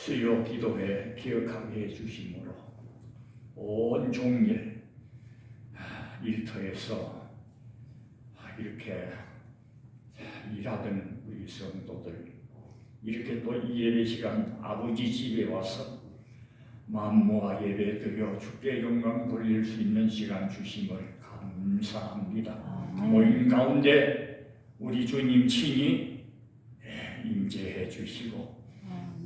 수요 기도회 기억하게 해주심으로 온 종일 일터에서 이렇게 일하던 우리 성도들, 이렇게 또 이 예배 시간 아버지 집에 와서 마음 모아 예배 드려 주께 영광 돌릴 수 있는 시간 주심을 감사합니다. 모임 가운데 우리 주님 친히 임재해 주시고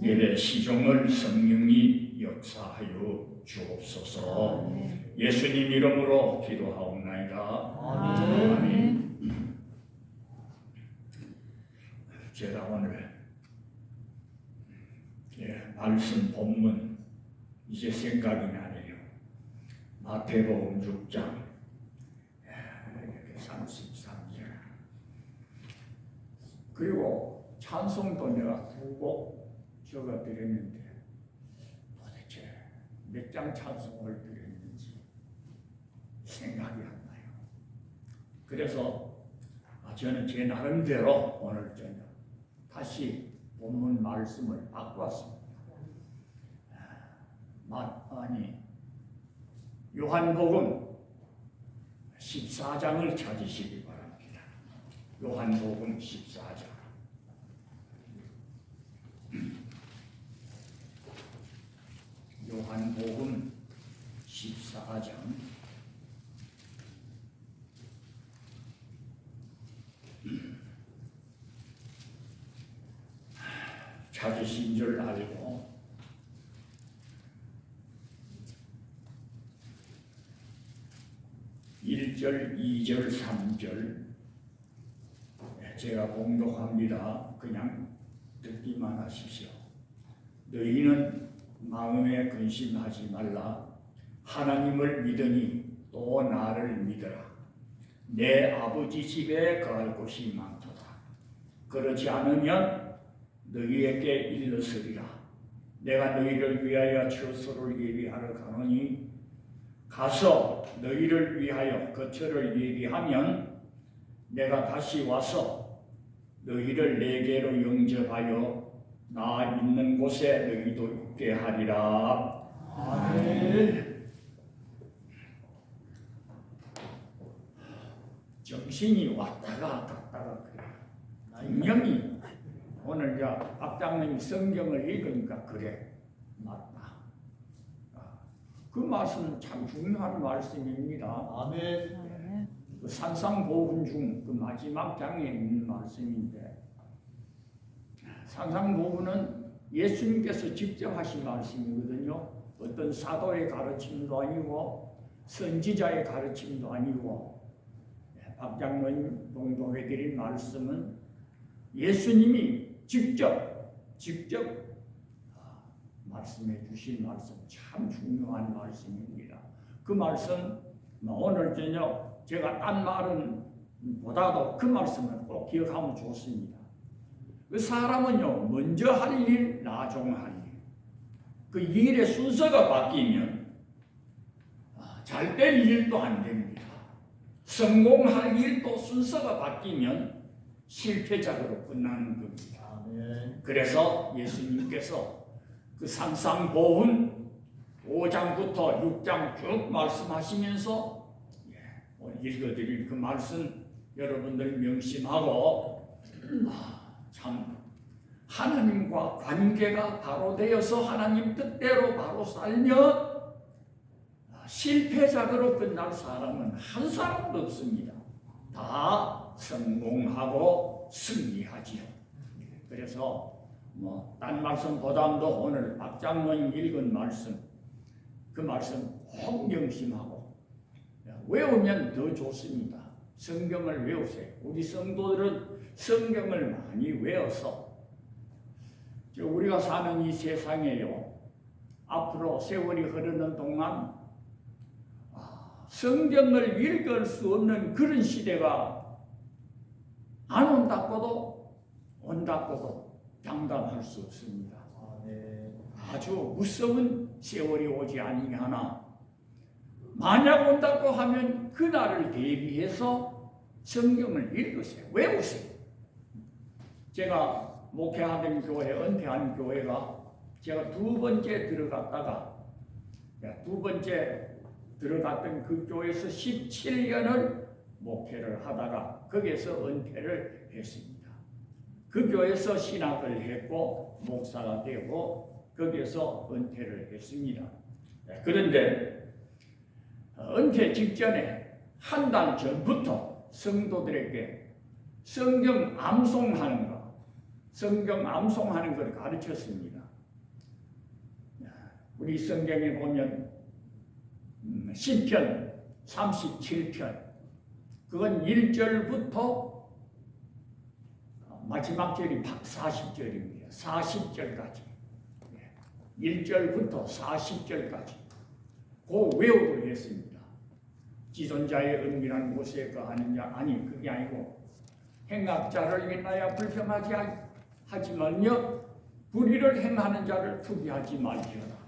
예배 시종을 성령이 역사하여 주옵소서. 예수님 이름으로 기도하옵나이다. 아멘. 제가 오늘 말씀 본문 이제 생각이 나네요. 마태복음 6장 이렇게 33절. 그리고 찬송도 내가 두 곡 적어드렸는데 도대체 몇 장 찬송을 드렸는지 생각이 안 나요. 그래서 저는 제 나름대로 오늘 저녁 다시 본문 말씀을 바꾸었습니다. 요한복음 14장을 찾으시기 바랍니다. 요한복음 14장. 요한복음 14장. 찾으신 줄 알고 1절, 2절, 3절 제가 봉독합니다. 그냥 듣기만 하십시오. 너희는 마음에 근심하지 말라. 하나님을 믿으니 또 나를 믿어라. 내 아버지 집에 거할 곳이 많도다. 그렇지 않으면 너희에게 일러서리라. 내가 너희를 위하여 처소를 예비하러 가노니 가서 너희를 위하여 거처를 예비하면 내가 다시 와서 너희를 내게로 영접하여 나 있는 곳에 너희도 있게 하리라. 아멘. 정신이 왔다가 갔다가 그래요. 분명히 오늘 박 장로님이 성경을 읽으니까 그래, 맞다. 그 말씀은 참 중요한 말씀입니다. 아멘. 그 산상보훈 중 그 마지막 장에 있는 말씀인데, 산상보훈은 예수님께서 직접 하신 말씀이거든요. 어떤 사도의 가르침도 아니고 선지자의 가르침도 아니고, 박 장로님 봉독해드린 말씀은 예수님이 직접 말씀해 주신 말씀, 참 중요한 말씀입니다. 그 말씀 오늘 저녁 제가 딴 말은 보다도 그 말씀을 꼭 기억하면 좋습니다. 그 사람은요, 먼저 할 일, 나중 할 일. 그 일의 순서가 바뀌면 잘 될 일도 안 됩니다. 성공할 일도 순서가 바뀌면 실패작으로 끝나는 겁니다. 그래서 예수님께서 그 산상보훈 5장부터 6장 쭉 말씀하시면서 오늘 읽어드릴 그 말씀 여러분들 명심하고 참 하나님과 관계가 바로 되어서 하나님 뜻대로 바로 살면 실패작으로 끝날 사람은 한 사람도 없습니다. 다 성공하고 승리하지요. 그래서 딴 말씀보다도 오늘 박 장로님 읽은 말씀, 그 말씀 꼭 명심하고 외우면 더 좋습니다. 성경을 외우세요. 우리 성도들은 성경을 많이 외워서 우리가 사는 이 세상에요, 앞으로 세월이 흐르는 동안 성경을 읽을 수 없는 그런 시대가 안 온다고도 온다고도 장담할 수 없습니다. 아주 무서운 세월이 오지 아니하나 만약 온다고 하면 그날을 대비해서 성경을 읽으세요. 외우세요. 제가 목회하던 교회, 은퇴한 교회가 제가 두 번째 들어갔던 그 교회에서 17년을 목회를 하다가 거기에서 은퇴를 했습니다. 그 교회에서 신학을 했고 목사가 되고 거기에서 은퇴를 했습니다. 그런데 은퇴 직전에 한 달 전부터 성도들에게 성경 암송하는 걸 가르쳤습니다. 우리 성경에 보면 시편 37편 그건 1절부터 마지막 절이 40절입니다. 40절까지 1절부터 40절까지 그 외우도록 했습니다. 지존자의 은밀한 곳에 거하는 자 아니 그게 아니고 행악자를 인하여 불평하지 하지만요 불의를 행하는 자를 투기하지 말지어다.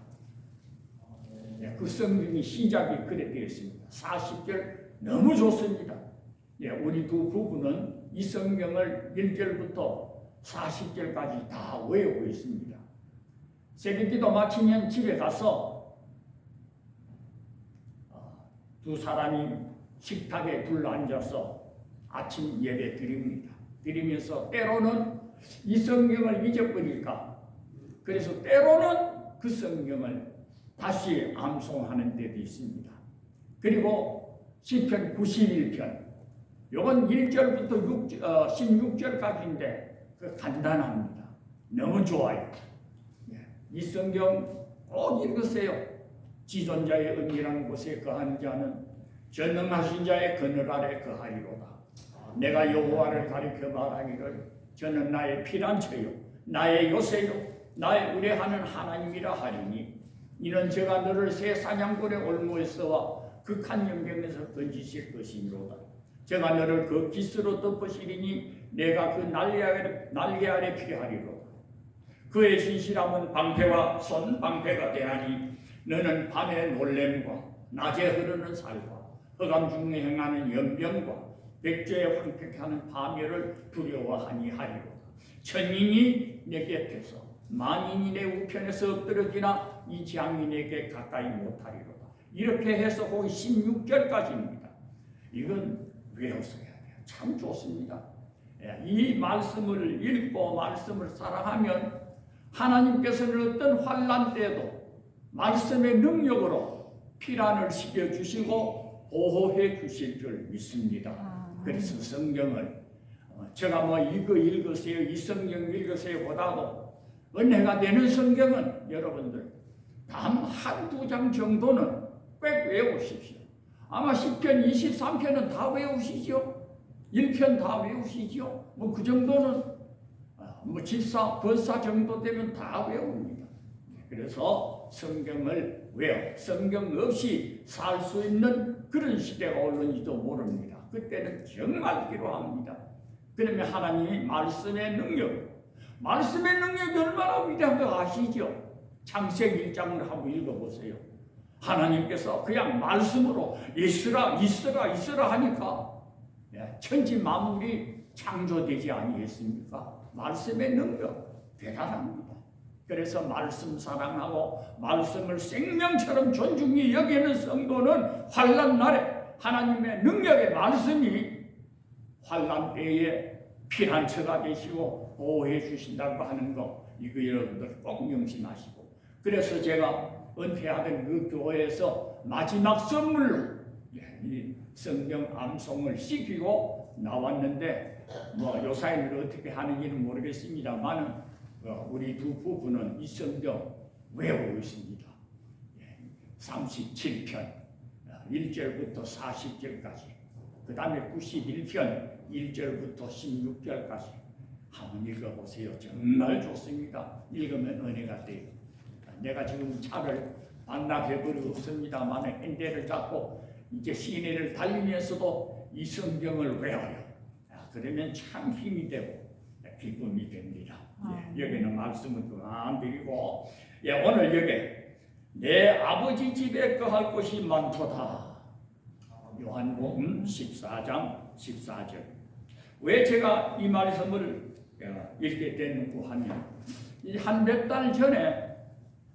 그 성경이 시작이 그래 되어 있습니다. 40절 너무 좋습니다. 우리 두 부부는 이 성경을 1절부터 40절까지 다 외우고 있습니다. 새벽기도 마치면 집에 가서 두 사람이 식탁에 둘러앉아서 아침 예배 드립니다. 드리면서 때로는 이 성경을 잊어버릴까 그래서 때로는 그 성경을 다시 암송하는 때도 있습니다. 그리고 시편 91편 요건 1절부터 16절까지인데 그 간단합니다. 너무 좋아요. 이 성경 꼭 읽으세요. 지존자의 은밀한 곳에 거하는 자는 전능하신 자의 그늘 아래 거하리로다. 내가 여호와를 가리켜 말하기를 저는 나의 피난처요 나의 요새요 나의 의뢰하는 하나님이라 하리니 이는 제가 너를 새 사냥꾼의 올무에서와 극한 연병에서 건지실 것이니로다. 제가 너를 그 깃으로 덮으시리니 내가 그 날개 아래 피하리로다. 그의 신실함은 방패와 손방패가 되하니 너는 밤의 놀램과 낮에 흐르는 살과 흑암 중에 행하는 연병과 백제에 황폐하는 파멸을 두려워하니 하리로다. 천인이 내 곁에서 만인이 내 우편에서 엎드러지나 이 장인에게 가까이 못하리로다. 이렇게 해서 거기 16절까지입니다. 이건 외웠어야 돼요. 참 좋습니다. 이 말씀을 읽고 말씀을 사랑하면 하나님께서는 어떤 환난 때에도 말씀의 능력으로 피난을 시켜주시고 보호해 주실 줄 믿습니다. 그래서 성경을 제가 이거 읽으세요 이 성경 읽으세요 보다도 은혜가 되는 성경은 여러분들 단 한두 장 정도는 꼭 외우십시오. 아마 10편 23편은 다 외우시죠. 1편 다 외우시죠. 그 정도는 집사 권사 정도 되면 다 외웁니다. 그래서 성경을 외워 성경 없이 살 수 있는 그런 시대가 올는지도 모릅니다. 그때는 정말 필요합니다. 그러면 하나님이 말씀의 능력이 얼마나 위대한 거 아시죠? 창세기 1장을 한번 읽어보세요. 하나님께서 그냥 말씀으로 있으라 하니까 천지 만물이 창조되지 아니했습니까? 말씀의 능력 대단합니다. 그래서 말씀 사랑하고 말씀을 생명처럼 존중히 여기는 성도는 환난 날에 하나님의 능력의 말씀이 환난 때에 피난처가 되시고 보호해 주신다고 하는 거 이거 여러분들 꼭 명심하시고 그래서 제가 은퇴하던 그 교회에서 마지막 선물로 이 성경 암송을 시키고 나왔는데 요사이는 어떻게 하는지는 모르겠습니다만 우리 두 부부는 이 성경 외우고 있습니다. 37편 1절부터 40절까지 그 다음에 91편 1절부터 16절까지 한번 읽어보세요. 정말 좋습니다. 읽으면 은혜가 돼요. 내가 지금 차를 반납해버리고 없습니다만 핸들을 잡고 이제 시내를 달리면서도 이 성경을 외워요. 그러면 참 힘이 되고 기쁨이 됩니다. 여기는 말씀을 그만 드리고 오늘 여기 내 아버지 집에 거할 곳이 많도다. 요한복음 14장 14절. 왜 제가 이 말씀을 읽게 됐는고 하면 한 몇 달 전에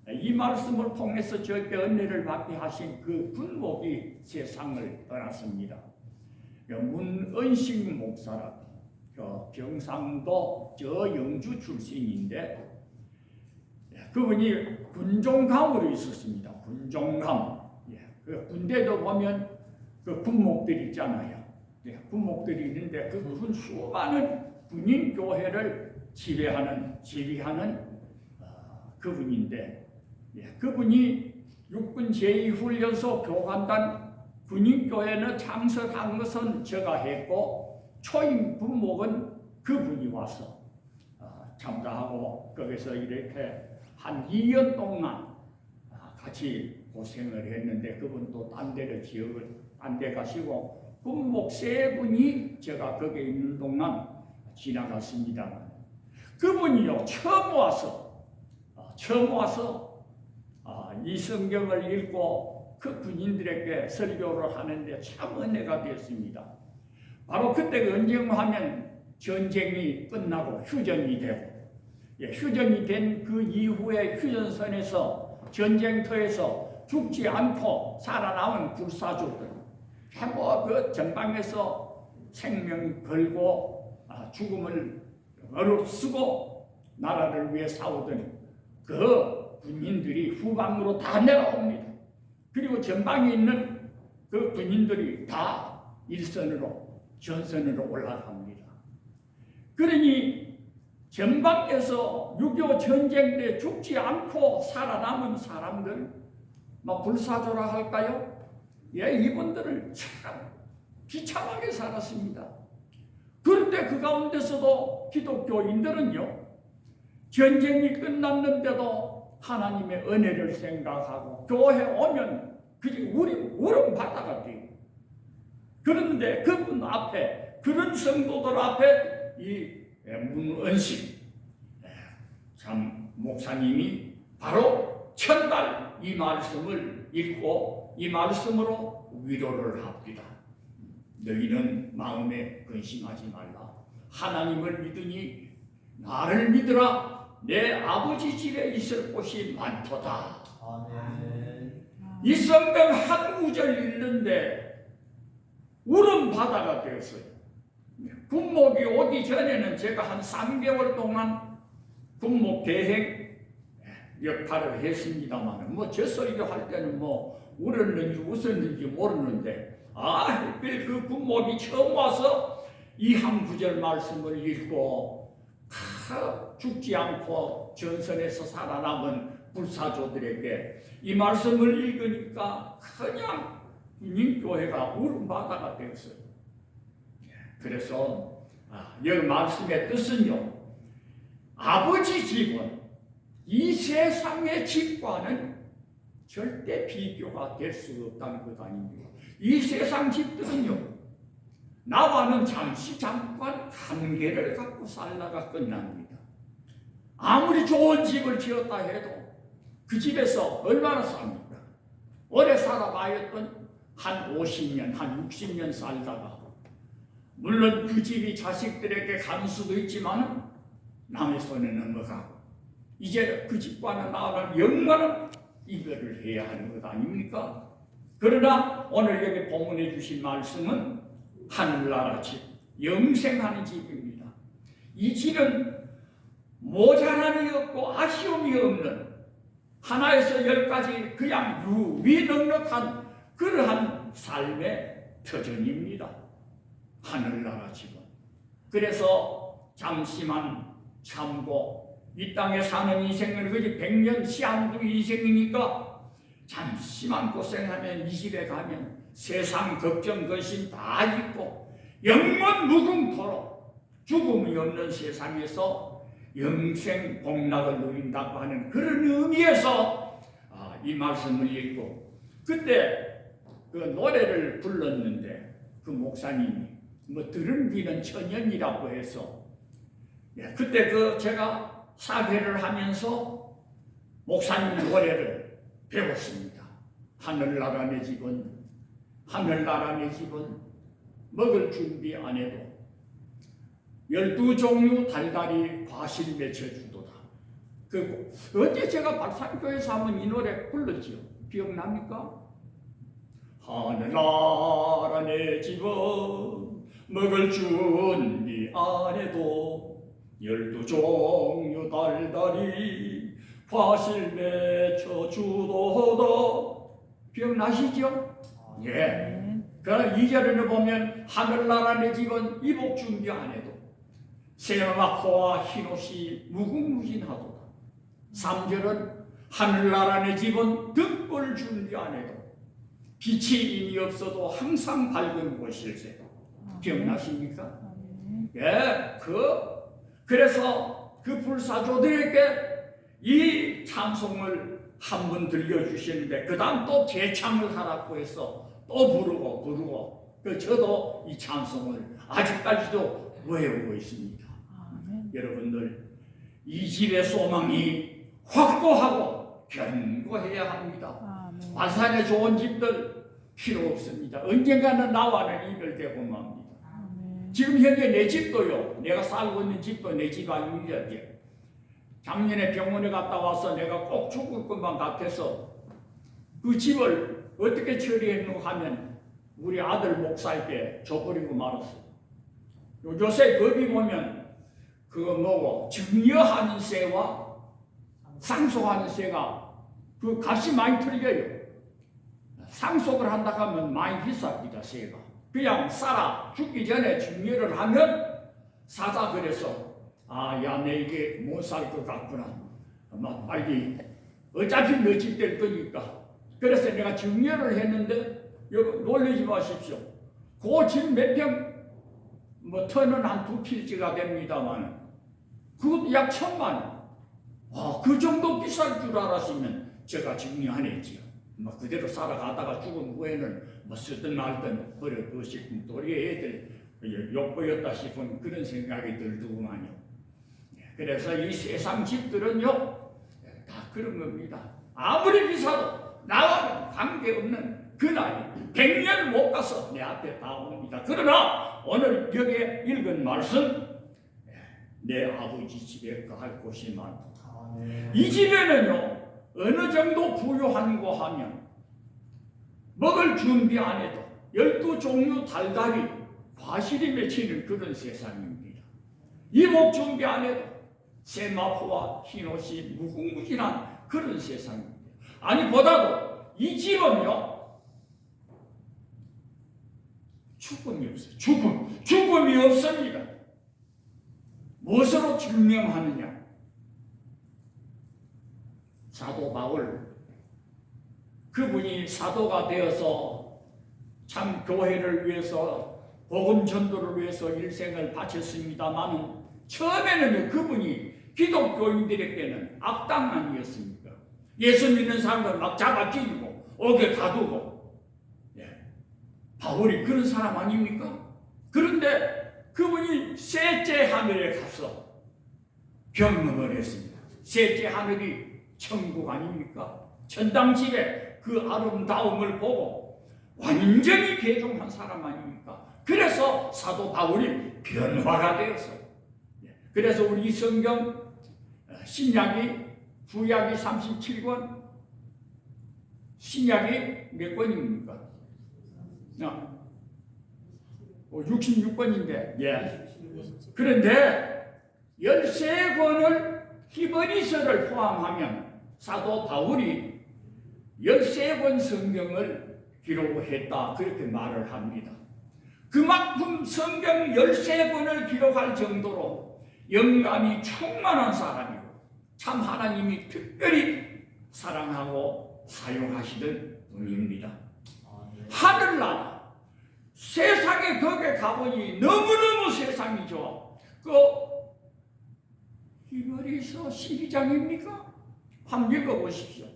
이 말씀을 통해서 저에게 은혜를 받게 하신 그 군목이 세상을 떠났습니다. 문은식 목사라고 경상도 저 영주 출신인데 그분이 군종감으로 있었습니다. 군종감. 그 군대도 보면 그 군목들이 있잖아요. 군목들이 있는데 그 수많은 군인 교회를 지휘하는 그분인데 그분이 육군 제2훈련소 교관단 군인교회는 참석한 것은 제가 했고 초임 군목은 그분이 와서 참가하고 거기서 이렇게 한 2년 동안 같이 고생을 했는데 그분도 딴 데를 딴 데 가시고 군목 3분이 제가 거기에 있는 동안 지나갔습니다만 그분이요 처음 와서 이 성경을 읽고 그 군인들에게 설교를 하는데 참 은혜가 됐습니다. 바로 그때가 언제하면 전쟁이 끝나고 휴전이 되고 휴전이 된 그 이후에 휴전선에서 전쟁터에서 죽지 않고 살아남은 불사조들 그 전방에서 생명 걸고 죽음을 쓰고 나라를 위해 싸우던 그 군인들이 후방으로 다 내려옵니다. 그리고 전방에 있는 그 군인들이 다 일선으로 전선으로 올라갑니다. 그러니 전방에서 6.25 전쟁 때 죽지 않고 살아남은 사람들 불사조라 할까요? 이분들을 참 비참하게 살았습니다. 그런데 그 가운데서도 기독교인들은요 전쟁이 끝났는데도 하나님의 은혜를 생각하고 교회 오면 그게 우리 울음바다가 돼요. 그런데 그분 앞에 그런 성도들 앞에 이 문은식 참 목사님이 바로 첫날 이 말씀을 읽고 이 말씀으로 위로를 합니다. 너희는 마음에 근심하지 말라. 하나님을 믿으니 나를 믿으라. 내 아버지 집에 있을 곳이 많도다. 아멘. 이 성경 한 구절 읽는데 울음바다가 되었어요. 군목이 오기 전에는 제가 한 3개월 동안 군목 대행 역할을 했습니다만 저 설교할 때는 울었는지 웃었는지 모르는데 하필 그 군목이 처음 와서 이 한 구절 말씀을 읽고 죽지 않고 전선에서 살아남은 불사조들에게 이 말씀을 읽으니까 그냥 군인교회가 울음바다가 되었어요. 그래서 이 말씀의 뜻은요, 아버지 집은 이 세상의 집과는 절대 비교가 될 수 없다는 것 아닙니까? 이 세상 집들은요, 나와는 잠깐 관계를 갖고 살다가 끝납니다. 아무리 좋은 집을 지었다 해도 그 집에서 얼마나 삽니까? 오래 살아봐였던 한 50년, 한 60년 살다가 물론 그 집이 자식들에게 간 수도 있지만 남의 손에 넘어가고 이제 그 집과는 나와는 영원한 이별을 해야 하는 것 아닙니까? 그러나 오늘 여기 본문해 주신 말씀은 하늘나라 집, 영생하는 집입니다. 이 집은 모자람이 없고 아쉬움이 없는 하나에서 10까지 그냥 유비넉넉한 그러한 삶의 터전입니다. 하늘나라 집은. 그래서 잠시만 참고 이 땅에 사는 인생은 그지 100년 시한부 인생이니까 잠시만 고생하면 이 집에 가면 세상 걱정 근심 다 잊고 영원 무궁토록 죽음이 없는 세상에서 영생 복락을 누린다고 하는 그런 의미에서 이 말씀을 읽고 그때 그 노래를 불렀는데 그 목사님이 들은 귀는 천연이라고 해서 그때 제가 사회를 하면서 목사님 노래를 배웠습니다. 하늘나라 내 집은 먹을 준비 안 해도 12종류 달달이 과실 맺혀주도다. 어제 제가 발산교회에서 한번 이 노래 불렀지요. 기억납니까? 하늘나라 내 집은 먹을 준비 안 해도 12종류 달달이 과실 맺혀 주도다. 기억나시죠? 예. 그러나 2절을 보면 하늘나라 내 집은 이복 준비 안 해도 세마포와 흰옷이 무궁무진하도다. 3절은 하늘나라 내 집은 등불 준비 안 해도 빛이 이미 없어도 항상 밝은 곳일세. 기억나십니까? 예, 그래서 그 불사조들에게 이 찬송을 한 번 들려주시는데 그 다음 또 재창을 하라고 해서 또 부르고 저도 이 찬송을 아직까지도 외우고 있습니다. 여러분들, 이 집의 소망이 확고하고 견고해야 합니다. 발산에 좋은 집들 필요 없습니다. 언젠가는 나와는 이별되고 맙니다. 지금 현재 내 집도요, 내가 살고 있는 집도 내 집 아닙니다. 작년에 병원에 갔다 와서 내가 꼭 죽을 것만 같아서 그 집을 어떻게 처리했는가 하면 우리 아들 목사에게 줘버리고 말았어요. 요새 법이 보면 그거 뭐고 증여하는 세와 상속하는 세가 그 값이 많이 틀려요. 상속을 한다 하면 많이 비쌉니다. 세가. 그냥 살아 죽기 전에 증여를 하면 사자 그래서 야, 내 이게 못 살 것 같구나. 빨리 어차피 너 집 될 거니까. 그래서 내가 증여를 했는데 여기 놀리지 마십시오. 그 집 몇 평 터는 한 2필지가 됩니다만 그것도 약 1,000만 원. 그 정도 비쌀 줄 알았으면 제가 증여 안 했지요. 그대로 살아가다가 죽은 후에는 쓰든 말든 버려두고 싶은 우리 애들 욕보였다 싶은 그런 생각이 들더구만요. 그래서 이 세상 집들은요 다 그런 겁니다. 아무리 비싸도 나와는 관계없는 그날이 100년 못 가서 내 앞에 다 옵니다. 그러나 오늘 여기에 읽은 말씀, 내 아버지 집에 거할 곳이 많다. 이 집에는요 어느 정도 부유한고 하면 먹을 준비 안 해도 12종류 달달이 과실이 맺히는 그런 세상입니다. 이복 준비 안 해도 세마포와 흰옷이 무궁무진한 그런 세상입니다. 아니 보다도 이 집은요 죽음이 없어요. 죽음이 없습니다. 무엇으로 증명하느냐? 사도 바울, 그분이 사도가 되어서 참 교회를 위해서 복음 전도를 위해서 일생을 바쳤습니다만 처음에는 그분이 기독교인들에게는 악당 아니었습니까? 예수 믿는 사람들 막 잡아 죽이고 옥에 가두고, 바울이 그런 사람 아닙니까? 그런데 그분이 셋째 하늘에 가서 경험을 했습니다. 셋째 하늘이 천국 아닙니까? 천당집의 그 아름다움을 보고 완전히 개종한 사람 아닙니까? 그래서 사도 바울이 변화가 되었어요. 그래서 우리 성경 신약이 구약이 37권, 신약이 몇 권입니까? 66권인데, 그런데 13권을 히브리서를 포함하면 사도 바울이 13권 성경을 기록했다, 그렇게 말을 합니다. 그만큼 성경 13권을 기록할 정도로 영감이 충만한 사람이고 참 하나님이 특별히 사랑하고 사용하시던 분입니다. 하늘나라, 세상에 거기에 가보니 너무너무 세상이 좋아. 히브리서 12장입니까? 한번 읽어보십시오.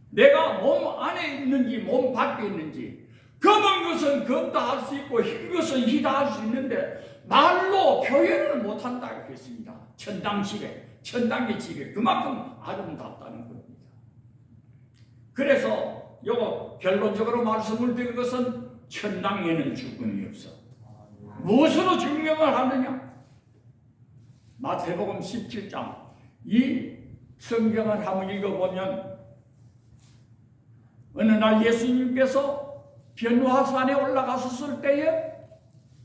내가 몸 안에 있는지 몸 밖에 있는지, 검은 것은 검다 할 수 있고 흰 것은 희다 할 수 있는데 말로 표현을 못한다 했습니다. 천당의 집에 그만큼 아름답다는 겁니다. 그래서 요거 결론적으로 말씀을 드린 것은 천당에는 죽음이 없어. 무엇으로 증명을 하느냐? 마태복음 17장 이 성경을 한번 읽어보면 어느 날 예수님께서 변화산에 올라가셨을 때에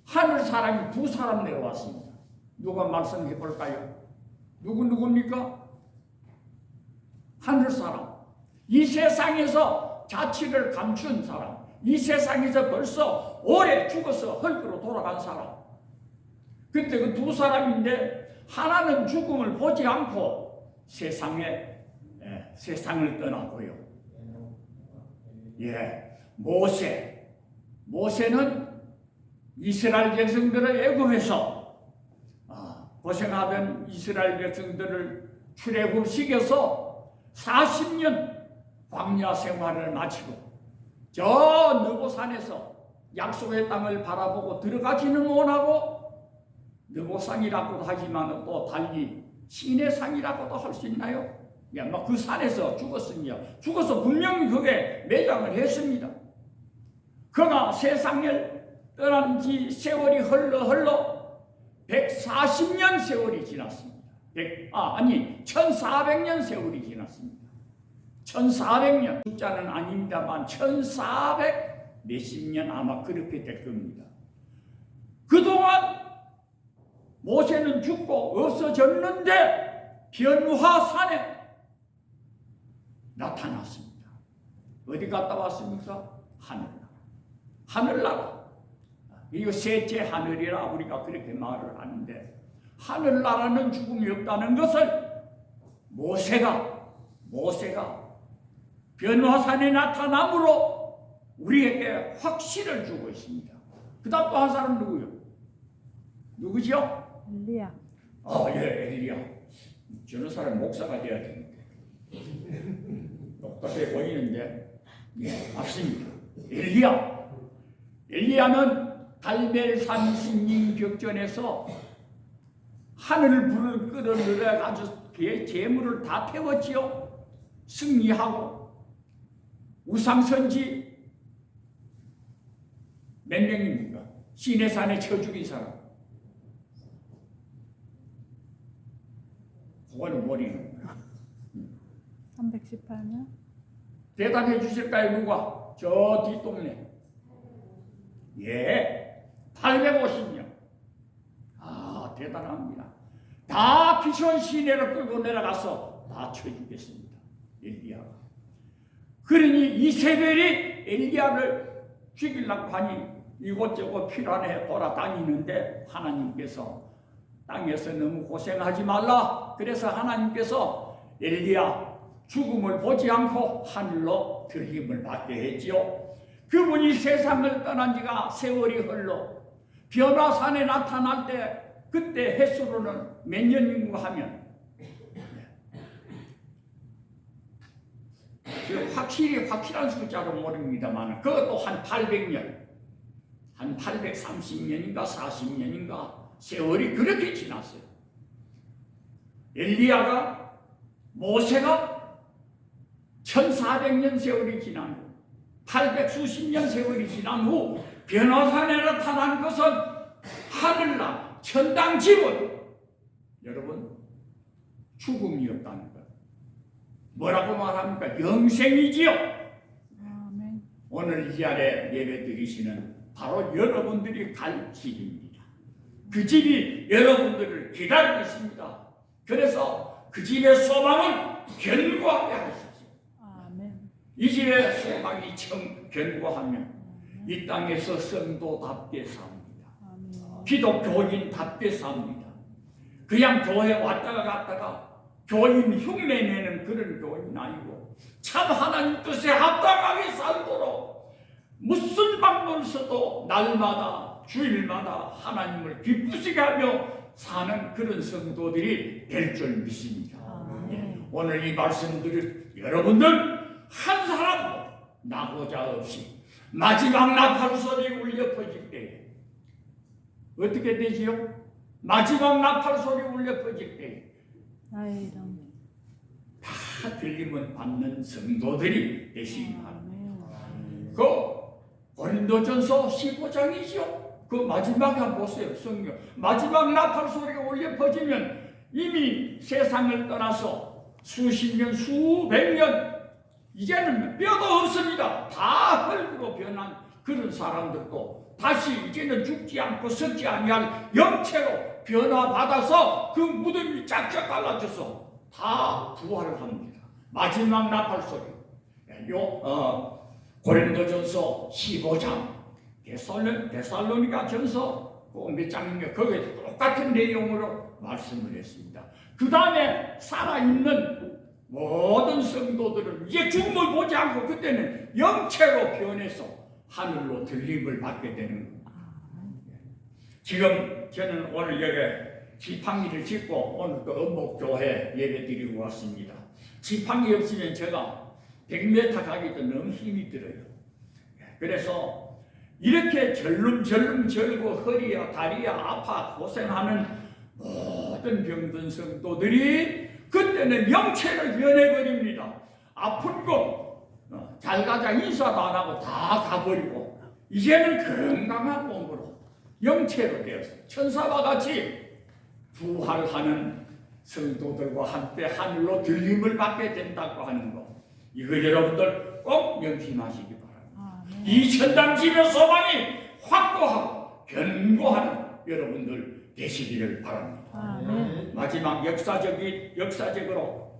하늘 사람이 두 사람 내려왔습니다. 누가 말씀해 볼까요? 누굽니까? 하늘 사람. 이 세상에서 자취를 감춘 사람. 이 세상에서 벌써 오래 죽어서 헐크로 돌아간 사람. 근데 그 두 사람인데 하나는 죽음을 보지 않고 세상을 떠나고요. 모세는 이스라엘 백성들을 애굽에서 고생하던 이스라엘 백성들을 출애굽시켜서 40년 광야 생활을 마치고 저 느보산에서 약속의 땅을 바라보고 들어가지는 못하고 느보산이라고도 하지만 또 달리 시내산이라고도 할 수 있나요? 그 산에서 죽어서 분명히 그게 매장을 했습니다. 그가 세상을 떠난 지 세월이 흘러 140년 세월이 지났습니다. 1400년 세월이 지났습니다. 1400년 숫자는 아닙니다만 1400 몇십 년 아마 그렇게 될 겁니다. 그동안 모세는 죽고 없어졌는데 변화산에 나타났습니다. 어디 갔다 왔습니까? 하늘나라. 이거 셋째 하늘이라 우리가 그렇게 말을 하는데 하늘나라는 죽음이 없다는 것을 모세가 변화산에 나타남으로 우리에게 확신을 주고 있습니다. 그 다음 또 한 사람 누구죠? 엘리야. 엘리야. 저런 사람 목사가 돼야 되는데 똑같아 보이는데 맞습니다. 엘리야는 갈멜산 신림 격전에서 하늘 불을 끌어들여 가지고 재물을 다 태웠지요. 승리하고 우상선지 몇 명입니까? 시내산에 쳐 죽인 사람. 그거는 모르는 거야. 318명? 대답해 주실까요? 누가? 저 뒷동네. 850명. 대단합니다. 다 기숑 시내로 끌고 내려가서 다 쳐주겠습니다. 엘리야가. 그러니 이세벨이 엘리야를 죽이려고 하니 이곳저곳 피란에 돌아다니는데 하나님께서 땅에서 너무 고생하지 말라. 그래서 하나님께서 엘리야 죽음을 보지 않고 하늘로 들림을 받게 했지요. 그분이 세상을 떠난 지가 세월이 흘러 변화산에 나타날 때 그때 횟수로는 몇 년인가 하면 확실한 숫자로 모릅니다만 그것도 한 800년 한 830년인가 40년인가 세월이 그렇게 지났어요. 엘리야가 모세가 1400년 세월이 지난 후 800수십 년 세월이 지난 후 변화산에 나타난 것은 하늘나라 천당 지분 여러분 죽음이 없다는 것 뭐라고 말합니까? 영생이지요. 아멘. 오늘 이 자리에 예배 드리시는 바로 여러분들이 갈 길입니다. 그 집이 여러분들을 기다리고 있습니다. 그래서 그 집의 소망은 견고하게 하십시오. 아멘. 이 집의 소망이 견고하면 이 땅에서 성도답게 삽니다. 기독교인답게 삽니다. 그냥 교회 왔다가 갔다가 교인 흉내내는 그런 교인 아니고 참 하나님 뜻에 합당하게 살도록 무슨 방법을 써도 날마다 주일마다 하나님을 기쁘시게 하며 사는 그런 성도들이 될 줄 믿습니다. 오늘 이 말씀들을 여러분들 한 사람도 나고자 없이 마지막 나팔 소리 울려 퍼질 때에 어떻게 되지요? 마지막 나팔 소리 울려 퍼질 때에 나의 이름 다 들림을 받는 성도들이 되시기 바랍니다. 그 고린도전서 15장이죠. 그 마지막에 한번 보세요. 성경 마지막 나팔 소리가 울려 퍼지면 이미 세상을 떠나서 수십 년, 수백 년 이제는 뼈도 없습니다. 다 흙으로 변한 그런 사람들도 다시 이제는 죽지 않고 썩지 아니할 영체로 변화받아서 그 무덤이 쫙쫙 갈라져서 다 부활을 합니다. 마지막 나팔 소리. 고린도전서 15장, 데살로니가 전서 몇 장인가 거기에 똑같은 내용으로 말씀을 했습니다. 그 다음에 살아있는 모든 성도들은 이제 죽음을 보지 않고 그때는 영체로 변해서 하늘로 들림을 받게 되는 겁니다. 지금 저는 오늘 여기 지팡이를 짚고 오늘 또 은목교회 예배 드리고 왔습니다. 지팡이 없으면 제가 100m 가기도 너무 힘이 들어요. 그래서 이렇게 절름절름 절고 허리야 다리야 아파 고생하는 모든 병든 성도들이 그때는 영체를 변해버립니다. 아픈 거 잘 가자 인사도 안 하고 다 가버리고 이제는 건강한 몸으로 영체로 되어서 천사와 같이 부활하는 성도들과 함께 하늘로 들림을 받게 된다고 하는 거, 이거 여러분들 꼭 명심하시기 바랍니다. 이 천당지변 소망이 확고하고 견고한 여러분들 되시기를 바랍니다. 마지막 역사적으로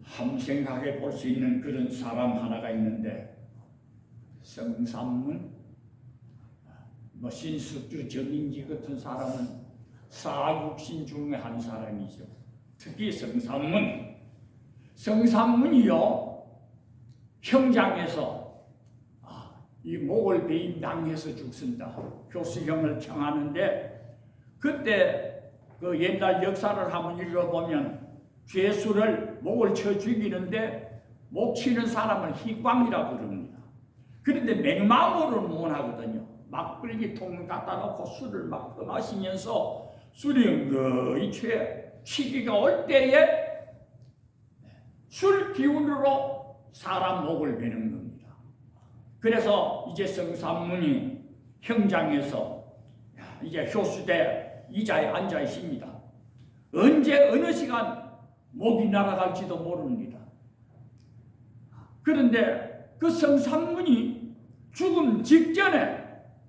함생각해 볼 수 있는 그런 사람 하나가 있는데, 성삼문, 신숙주, 정인지 같은 사람은 사국신 중에 한 사람이죠. 특히 성삼문이요 형장에서 이 목을 베임당해서 죽습니다. 교수형을 청하는데, 그때 그 옛날 역사를 한번 읽어보면 죄수를 목을 쳐 죽이는데 목 치는 사람은 희광이라고 그럽니다. 그런데 맹마음으로는 못 하거든요. 막걸리 통을 갖다 놓고 술을 막 마시면서 술이 은근히 취기가 올 때에 술 기운으로 사람 목을 베는 겁니다. 그래서 이제 성삼문이 형장에서 이제 효수대 의자에 앉아 있습니다. 언제 어느 시간 목이 날아갈지도 모릅니다. 그런데 그 성삼문이 죽음 직전에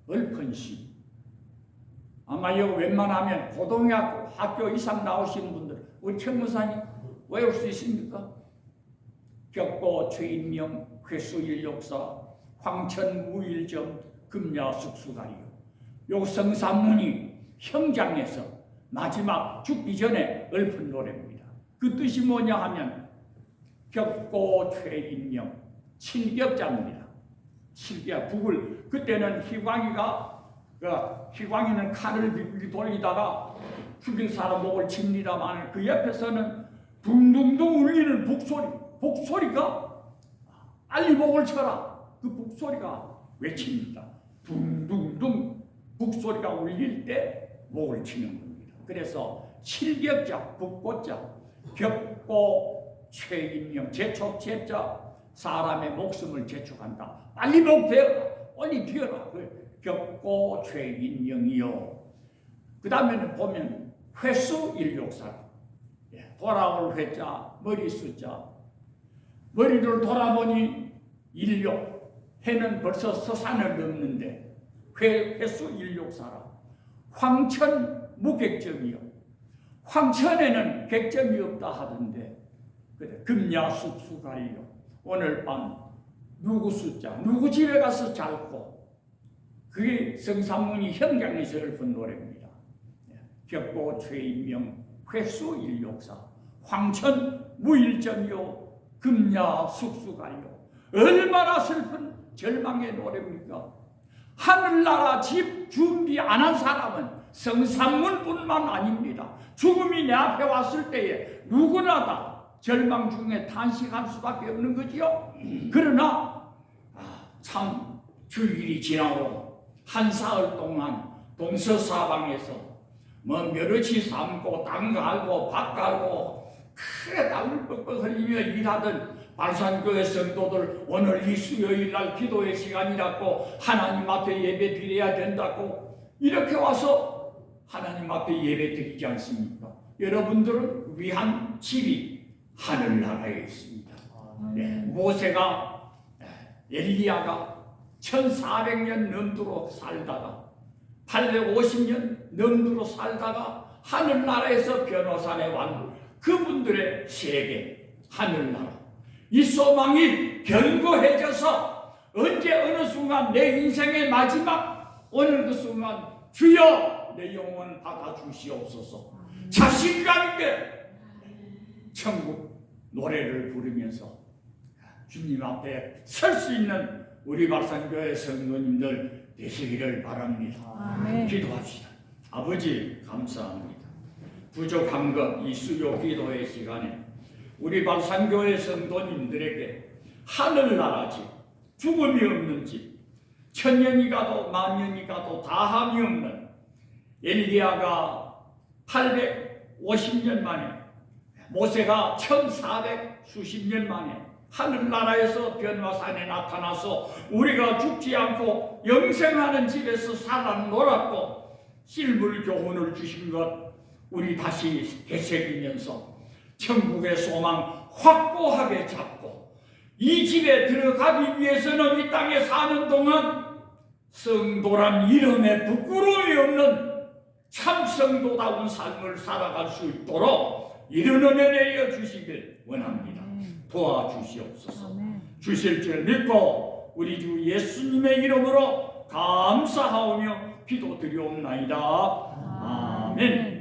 읊은 아마 여기 웬만하면 고등학교 이상 나오시는 분들 우리 천문사님 외울 수 있습니까? 격보 최인명 회수일욕사 황천무일점 금야숙수가리요. 요 성삼문이 형장에서 마지막 죽기 전에 읊은 노래입니다. 그 뜻이 뭐냐 하면 격보 최인명 칠격자입니다. 칠격 북을 그때는 희광이는 칼을 비비기 돌리다가 죽인 사람 목을 칩니다만 그 옆에서는 둥둥둥 울리는 북소리가 빨리 목을 쳐라. 그 북소리가 외칩니다. 둥둥둥 북소리가 울릴 때 목을 치는 겁니다. 그래서 칠격자 북고자 격고 최인명 제촉제자 사람의 목숨을 제촉한다. 빨리 목 베어라. 빨리 비어라. 격고 최인명이요. 그 다음에는 보면 회수일욕사 돌아올 회자 머리 숫자 머리를 돌아보니 일욕 해는 벌써 서산을 넘는데 회수일욕사라. 황천 무객점이요. 황천에는 객점이 없다 하던데 금야숙수가리요. 오늘 밤 누구 숫자 누구 집에 가서 잘고 그게 성삼문이 형장에서 읊은 노래입니다. 격보 최인명 회수일욕사 황천 무일점이요 금야숙수가리요. 얼마나 슬픈 절망의 노래입니까? 하늘나라 집 준비 안 한 사람은 성삼문뿐만 아닙니다. 죽음이 내 앞에 왔을 때에 누구나 다 절망 중에 탄식할 수밖에 없는 거지요. 그러나 참 주일이 지나고 한 사흘 동안 동서사방에서 멸치 삶고 땅 갈고 밭 갈고 크게 땀을 뻑뻑 흘리며 일하던 발산교회 성도들 오늘 이 수요일 날 기도의 시간이라고 하나님 앞에 예배 드려야 된다고 이렇게 와서 하나님 앞에 예배 드리지 않습니까? 여러분들을 위한 집이 하늘나라에 있습니다. 네, 모세가 엘리야가 1400년 넘도록 살다가 850년 넘도록 살다가 하늘나라에서 변호사에 왕 그분들의 세계 하늘나라 이 소망이 견고해져서 언제 어느 순간 내 인생의 마지막 오늘 그 순간 주여 내 영혼 받아주시옵소서 자신감 있게 천국 노래를 부르면서 주님 앞에 설 수 있는 우리 말산교회 성도님들 되시기를 바랍니다. 아멘. 기도합시다. 아버지 감사합니다. 부족한 것 이 수요 기도의 시간에 우리 말산교회 성도님들에게 하늘나라 집, 죽음이 없는 집, 천년이 가도 만년이 가도 다함이 없는 엘리야가 850년 만에 모세가 1400 수십 년 만에 하늘나라에서 변화산에 나타나서 우리가 죽지 않고 영생하는 집에서 살아 놀았고 실물 교훈을 주신 것 우리 다시 되새기면서 천국의 소망 확고하게 잡고 이 집에 들어가기 위해서는 이 땅에 사는 동안 성도란 이름에 부끄러움이 없는 참 성도다운 삶을 살아갈 수 있도록 이런 은혜 내려 주시길 원합니다. 도와주시옵소서. 아멘. 주실 줄 믿고 우리 주 예수님의 이름으로 감사하오며 기도드리옵나이다. 아멘.